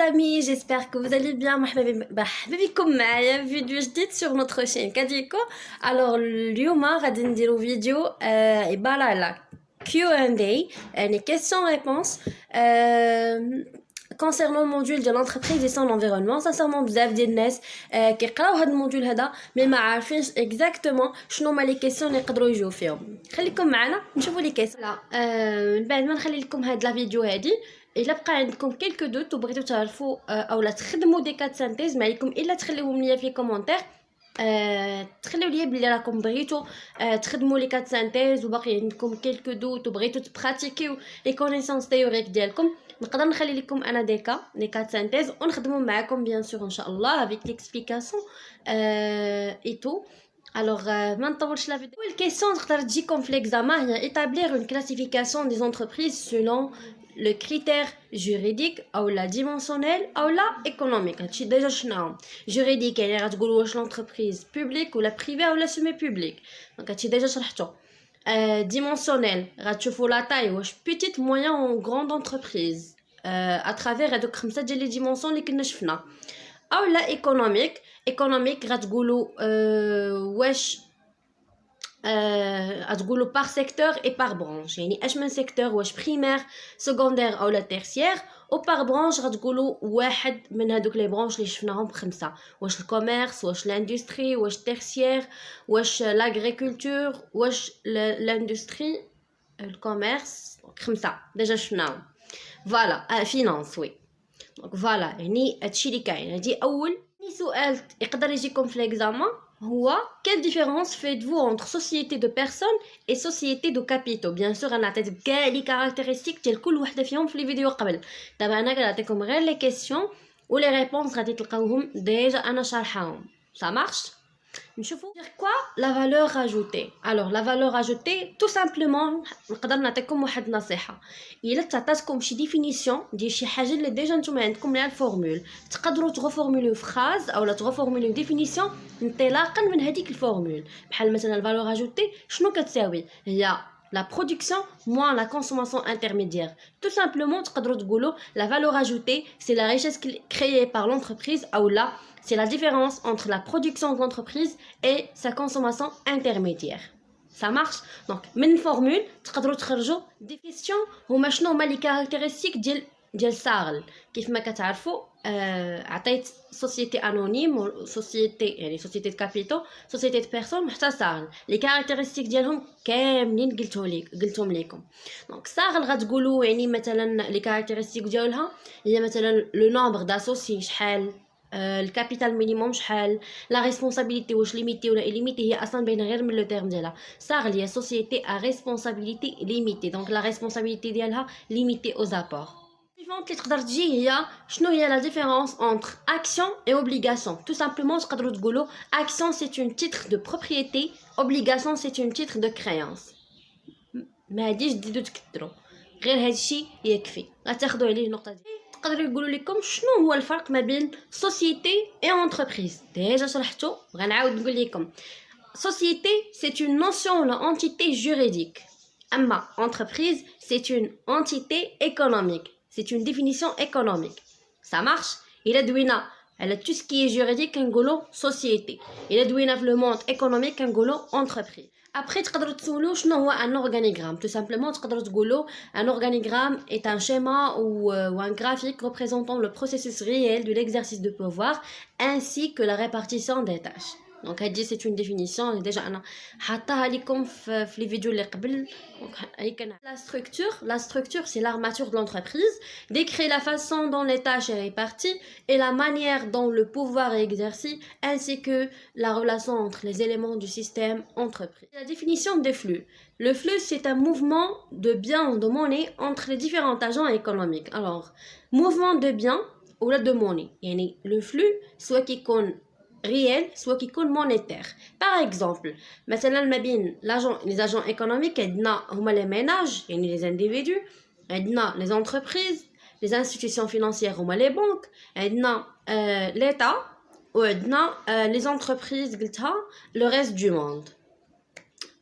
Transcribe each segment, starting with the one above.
les amis, j'espère que vous allez bien. مرحبا بكم معايا فيديو جديد sur notre chaîne كاديكو. Alors اليوم غادي نديرو فيديو عبارة على Q&A يعني question réponse concernant le module de l'entreprise et son environnement. Sincèrement بزاف ديال الناس كيقراو هذا الموديول هذا مي ما عارفينش اكزاكتومون شنو هما لي كيسيون اللي يقدروا يجاوبوا فيهم. خليكم معنا نشوفوا لي كيسيون. من بعد ما نخلي لكم هاد لا فيديو هادي الا بقى عندكم كلكو دوت وبغيتو تعرفوا اولا تخدموا دي كات سانتيز ما عليكم الا تخليوهم ليا في كومونتير. تخليو ليا بلي راكم بغيتو تخدموا لي كات سانتيز وباقي عندكم كلكو دوت وبغيتو تبراتيكيو لي كونيسونس تيوريك ديالكم. نقدر نخلي لكم انا دي كات سانتيز ونخدموا معكم بيان سور ان شاء الله افيك ليكسبليكاسيون اي تو. Alors, ما نطولش لا فيديو. اول كيسيون تقدر تجيكم في ليكزامان هي établir une classification des entreprises selon le critère juridique ou la dimensionnel ou la économique. هادشي ديجا شنو juridique يعني غتقولوا واش l'entreprise publique ولا privée ولا semi publique. دونك هادشي ديجا شرحته. dimensionnel غتشوفوا لا تاي واش petite moyen ou grande entreprise à travers هادوك 5 ديال لي ديمونسيون اللي كنا شفنا. او لا ايكونوميك غتقولوا واش غتقولوا بار سيكتور اي بار برانش يعني اش من سيكتور واش بريمير سكوندير او لا تيرسيير او بار برانش غتقولوا واحد من هذوك لي برانش اللي شفناهم بخمسه واش الكوميرس واش لاندستري واش تيرسيير واش لاغريكولتور واش لاندستري الكوميرس خمسه ديجا شفناهم فوالا فينانس وي دونك فوالا يعني هادشي اللي كاين. هادي اول سؤال يقدر يجيكم في ليكزامان هو quelle différence faites-vous entre société de personnes et société de capitaux. bien sûr انا عطيت كاع لي كاركتيرستيك ديال كل وحده فيهم في لي فيديو قبل. دابا انا كنعطيكم غير لي كيسيون ولي ريبونس غادي تلقاوهم ديجا انا شارحاهم. ça marche. نشوفوا dire quoi la valeur ajoutée. alors la valeur ajoutée tout simplement نقدر نعطيكم واحد نصيحه الا تعطاتكم شي ديفينيسيون ديال شي حاجه اللي ديجا نتوما عندكم ليها الفورمول تقدروا تغفورموليو فراز اولا تغفورموليو ديفينيسيون انطلاقا من هذيك الفورمول. بحال مثلا الفالور اجوتي شنو كتساوي هي la production moins la consommation intermédiaire. Tout simplement تقدروا تقولوا la valeur ajoutée c'est la richesse créée par l'entreprise ou là c'est la différence entre la production de l'entreprise et sa consommation intermédiaire. Ça marche. donc من formule تقدروا تخرجوا des questions هما شنو هما لي كاركتيرستيك ديال ساغل. كيف ما كتعرفوا عطيت سوسيتي انونيم سوسيتي يعني سوسيتي كابيتو سوسيتي بيرسون حتى ساغل لي كاركتيرستيك ديالهم كاملين قلتهم لكم. دونك ساغل غتقولوا يعني مثلا لي كاركتيرستيك ديالها هي مثلا لو نومبر داسوسي شحال الكابيتال مينيموم شحال لا ريسبونسابيلتي واش ليميتي ولا إليميتي. هي اصلا باينه غير من لو تيرم ديالها. ساغل هي سوسيتي ا ريسبونسابيلتي ليميتي دونك لا ريسبونسابيلتي ديالها ليميتي aux apports. اللي تقدر تجي هي شنو هي لا ديفيرونس entre action et obligation. tout simplement تقدروا تقولوا action c'est une titre de propriété obligation c'est une titre de créance. ما غاديش تزيدوا تكثروا غير هادشي يكفي غتاخذوا عليه النقطه دي. تقدروا يقولوا لكم شنو هو الفرق ما بين société et entreprise. ديجا شرحته غنعاود نقول لكم. société c'est une notion ou une entité juridique اما entreprise c'est une entité économique. c'est une définition économique. ça marche. إلا دوينا على tout ce qui est juridique كنقولوا société. إلا دوينا في le monde économique كنقولوا entreprise. après تقدروا تسولوا شنو هو un organigramme. tout simplement تقدروا تقولوا un organigramme est un schéma ou un graphique représentant le processus réel de l'exercice de pouvoir ainsi que la répartition des tâches. donc هادي c'est une définition déjà انا حاطاها لكم في les vidéos اللي قبل. la structure c'est l'armature de l'entreprise décrit la façon dont les tâches sont réparties et la manière dont le pouvoir est exercé ainsi que la relation entre les éléments du système entreprise. la définition des flux. le flux c'est un mouvement de biens ou de monnaie entre les différents agents économiques. alors mouvement de biens ou de monnaie يعني le flux soit qui compte réel soit qui compte monétaire. par exemple مثلا ما بين les agents économiques عندنا هما les ménages يعني les individus عندنا les entreprises les institutions financières هما les banques عندنا l'état وعندنا les entreprises قلتها le reste du monde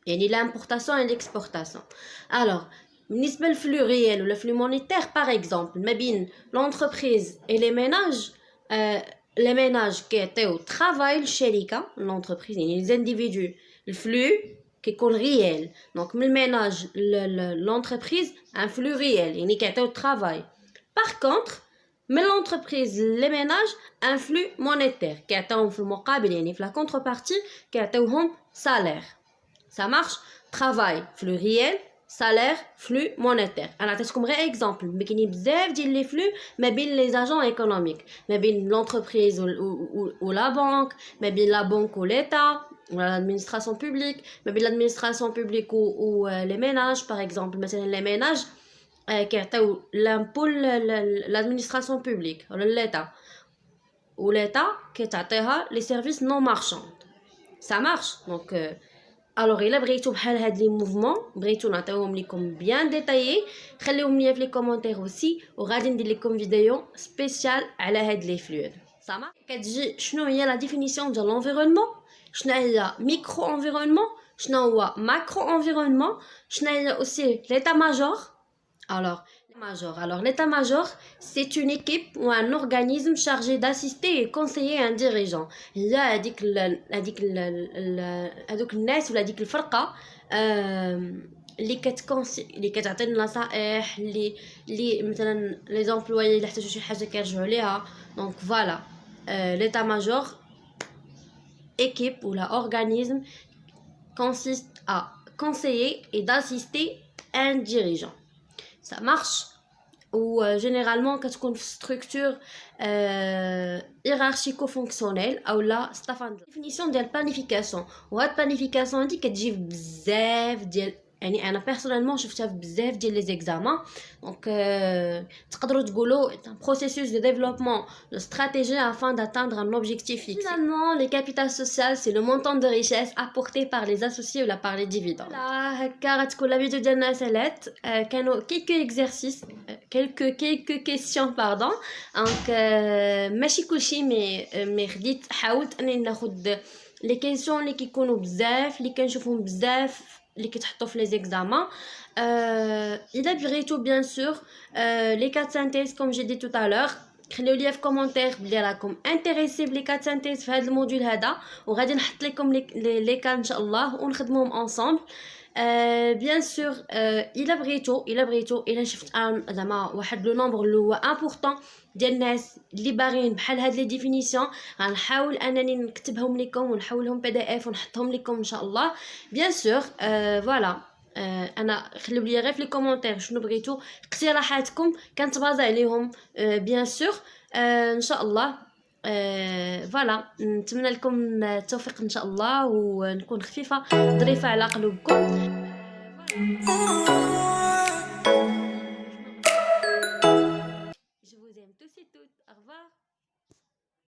يعني l'importation et l'exportation. alors بالنسبة للفلو ريال ولا flux monétaire par exemple ما بين l'entreprise et les ménages les ménages كيعطيو travail للشركة l'entreprise يعني les individus الفلو كيكون ريال دونك من الميناج l'entreprise un flux réel يعني كيعطيو travail par contre من l'entreprise les ménages un flux monétaire كيعطيوهم في المقابل يعني في la contrepartie كيعطيوهم salaire ça marche travail flux réel salaire flux monétaire انا عطيتكم غير اكزامبل كاينين بزاف ديال لي فلو ما بين لي اجون ايكونوميك ما بين لونتربريز و لا بانك ما بين لا بانك و ليتا ou l'administration publique ما بين l'administration publique ou les ménages par exemple مثلا les ménages كيعطيو لامبو l'administration publique ولا ليتا و ليتا كتعطيها لي سيرفيس نون مارشاند ça marche donc الوغ الا بغيتو بحال هاد لي موفمون بغيتو نعطيوهم لكم بيان ديتايي خليوهم ليا في لي كومونتير اوسي وغادي ندير لكم فيديو سبيسيال على هاد لي فلويد صافا كتجي شنو هي لا ديفينيسيون ديال لونفيرونمون شنو هي ميكرو انفيرونمون شنو هو ماكرو انفيرونمون شنو هي اوسي ليتا ماجور Alors, l'état-major, c'est une équipe ou un organisme chargé d'assister et conseiller un dirigeant. Il y a هذيك الناس ولا هذيك الفرقة اللي كتعطي النصائح اللي مثلا لي زامبلويي اللي احتاجوا شي حاجة كيرجعوا ليها. Donc voilà, l'état-major, équipe ou la organisme consiste à conseiller et d'assister un dirigeant. Ça marche ou généralement كتكون في structure hiérarchico-fonctionnelle او لا ستافاند définition ديال planification وهاد planification هادي كتجي بزاف ديال يعني انا بيرسونيلمون شفتها في بزاف ديال لي زيكزامان دونك تقدروا تقولوا un processus de développement de stratégie afin d'atteindre un objectif fixe. Finalement, les capitales sociales c'est le montant de richesse apporté par les associés ou là par les dividendes. Là هكا غتكون لا فيديو ديالنا سالات كانوا quelques exercices quelques questions pardon donc ماشي كلشي مي خديت حاولت اني ناخذ لي كيسيون اللي كيكونوا بزاف اللي كنشوفهم بزاف اللي كيتحطوا في لي زيكزامان الا بغيتو بيان سور لي كات سانتيز كوم جي دي تو تالور خليو لي في كومونتير بلي راكم انتريسي بلي كات سانتيز في هذا الموديول هذا وغادي نحط لكم لي كات ان شاء الله ونخدموهم انصامبل بيان سور الا بغيتو الا شفت زعما واحد لو نومبر اللي هو امبورطون ديال الناس اللي باغيين بحال هاد لي ديفينيسيون غنحاول انني نكتبهم لكم ونحولهم بي دي اف ونحطهم لكم ان شاء الله بيان سور فوالا انا خليو لي غير في لي كومونتير شنو بغيتو اقتراحاتكم كنتبازا عليهم بيان سور ان شاء الله فوالا نتمنى لكم التوفيق ان شاء الله ونكون خفيفه ظريفه على قلوبكم